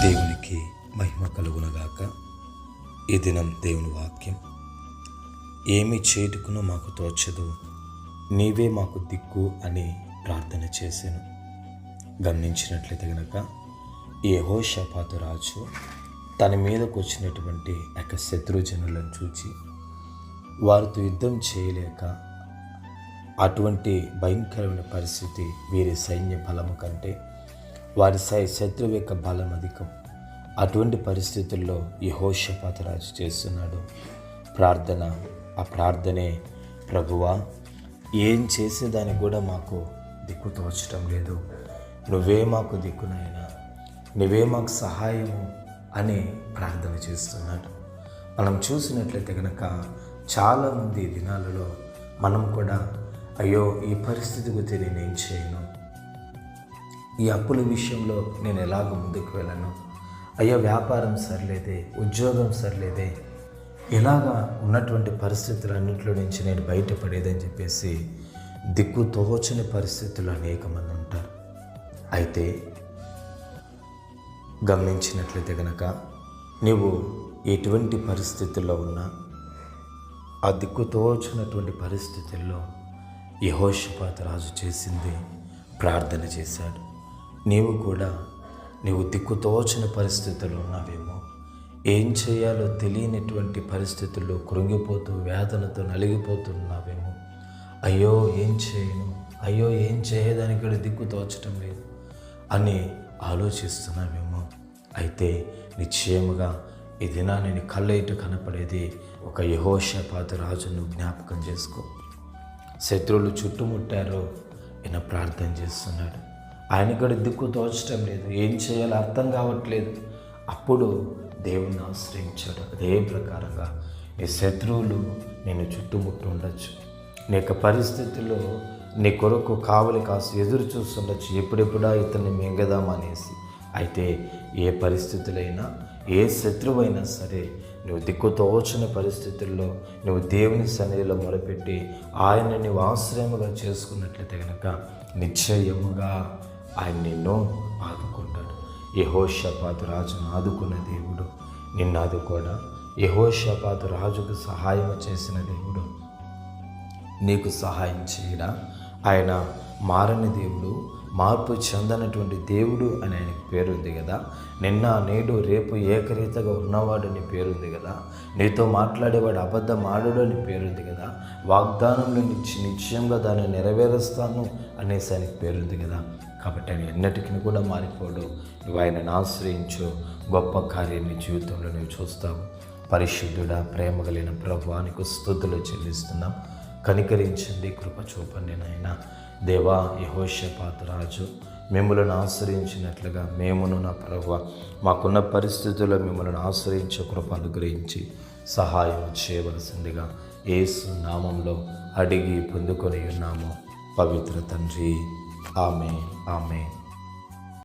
దేవునికి మహిమ కలుగునగాక. ఈ దినం దేవుని వాక్యం, ఏమి చేటుకునో మాకు తోచదు, నీవే మాకు దిక్కు అని ప్రార్థన చేశాను. గమనించినట్లయితే గనక యెహోషాపాతు రాజు తన మీదకు వచ్చినటువంటి శత్రుజనులను చూచి వారితో యుద్ధం చేయలేక, అటువంటి భయంకరమైన పరిస్థితి వీరి సైన్య బలము కంటే వారి శత్రువు యొక్క బలం అధికం. అటువంటి పరిస్థితుల్లో యెహోషాపాతు రాజు చేస్తున్నాడు ప్రార్థన. ఆ ప్రార్థనే, ప్రభువా, ఏం చేసేదానికి కూడా మాకు దిక్కు తోచడం లేదు, నువ్వే మాకు దిక్కునైనా, నువ్వే మాకు సహాయము అని ప్రార్థన చేస్తున్నాడు. మనం చూసినట్లయితే కనుక చాలామంది దినాలలో మనం కూడా, అయ్యో ఈ పరిస్థితి గురించి నేనేం చేయను, ఈ అప్పుల విషయంలో నేను ఎలాగ ముందుకు వెళ్ళను, అయ్యో వ్యాపారం సరిలేదే, ఉద్యోగం సరిలేదే, ఇలాగా ఉన్నటువంటి పరిస్థితులన్నింటిలో నుంచి నేను బయటపడేదని చెప్పేసి దిక్కు తోచని పరిస్థితులు అనేక మంది ఉంటారు. అయితే గమనించినట్లయితే కనుక నీవు ఎటువంటి పరిస్థితుల్లో ఉన్నా, ఆ దిక్కు తోచినటువంటి పరిస్థితుల్లో యెహోషాపాతు రాజు చేసింది ప్రార్థన చేశాడు. నీవు కూడా దిక్కు తోచని పరిస్థితుల్లో ఉన్నావేమో, ఏం చేయాలో తెలియనటువంటి పరిస్థితుల్లో కృంగిపోతూ వేదనతో నలిగిపోతున్నావేమో, అయ్యో ఏం చేయను, అయ్యో ఏం చేయడానికి కూడా దిక్కు తోచటం లేదు అని ఆలోచిస్తున్నావేమో. అయితే నిశ్చయముగా ఈ దినాన్ని నీ కళ్ళెట కనపడేది ఒక యెహోషాపాతు రాజును జ్ఞాపకం చేసుకో. శత్రువులు చుట్టుముట్టారో ఈయన ప్రార్థన చేస్తున్నాడు. ఆయన కూడా దిక్కు తోచటం లేదు, ఏం చేయాలో అర్థం కావట్లేదు. అప్పుడు దేవుణ్ణి ఆశ్రయించాడు. అదే ప్రకారంగా నీ శత్రువులు నేను చుట్టుముట్టు ఉండొచ్చు, నీ యొక్క పరిస్థితుల్లో నీ కొరకు కావలి కాసి ఎదురు చూస్తుండొచ్చు, ఎప్పుడెప్పుడా ఇతన్ని మింగదామనేసి. అయితే ఏ పరిస్థితులైనా, ఏ శత్రువైనా సరే, నువ్వు దిక్కు తోచని పరిస్థితుల్లో నువ్వు దేవుని సన్నిధిలో మొరపెట్టి ఆయన నీవు ఆశ్రయముగా చేసుకున్నట్లయితే కనుక నిశ్చయముగా ఆయన నిన్ను ఆదుకుంటాడు. యెహోషాపాతు రాజును ఆదుకున్న దేవుడు నిన్ను ఆదుకోడా? యెహోషాపాతు రాజుకు సహాయం చేసిన దేవుడు నీకు సహాయం చేయడా? ఆయన మారని దేవుడు, మార్పు చెందనటువంటి దేవుడు అని ఆయనకు పేరుంది కదా. నిన్న నేడు రేపు ఏకరీతిగా ఉన్నవాడు అని పేరుంది కదా. నీతో మాట్లాడేవాడు అబద్ధం ఆడడు అని పేరుంది కదా. వాగ్దానంలో నిశ్చయంగా దాన్ని నెరవేరుస్తాను అనేసి ఆయనకు పేరుంది కదా. కాబట్టి ఆయన ఎన్నటికీ కూడా మారిపోడు. నువ్వు ఆయనను ఆశ్రయించు, గొప్ప కార్యాన్ని జీవితంలో నువ్వు చూస్తావు. పరిశుద్ధుడా, ప్రేమ కలిగిన ప్రభువా, నీకు స్తుతులు చెల్లిస్తున్నాం. కనికరించండి, కృప చూపండి నాయన. దేవా, యెహోషాపాతు రాజు మిమ్మల్ని ఆశ్రయించినట్లుగా మేమును నా ప్రభువా మాకున్న పరిస్థితుల్లో మిమ్మల్ని ఆశ్రయించే కృప అనుగ్రహించి సహాయం చేయవలసిందిగా యేసు నామంలో అడిగి పొందుకొని ఉన్నాము పవిత్ర తండ్రి. ఆమేన్, ఆమేన్.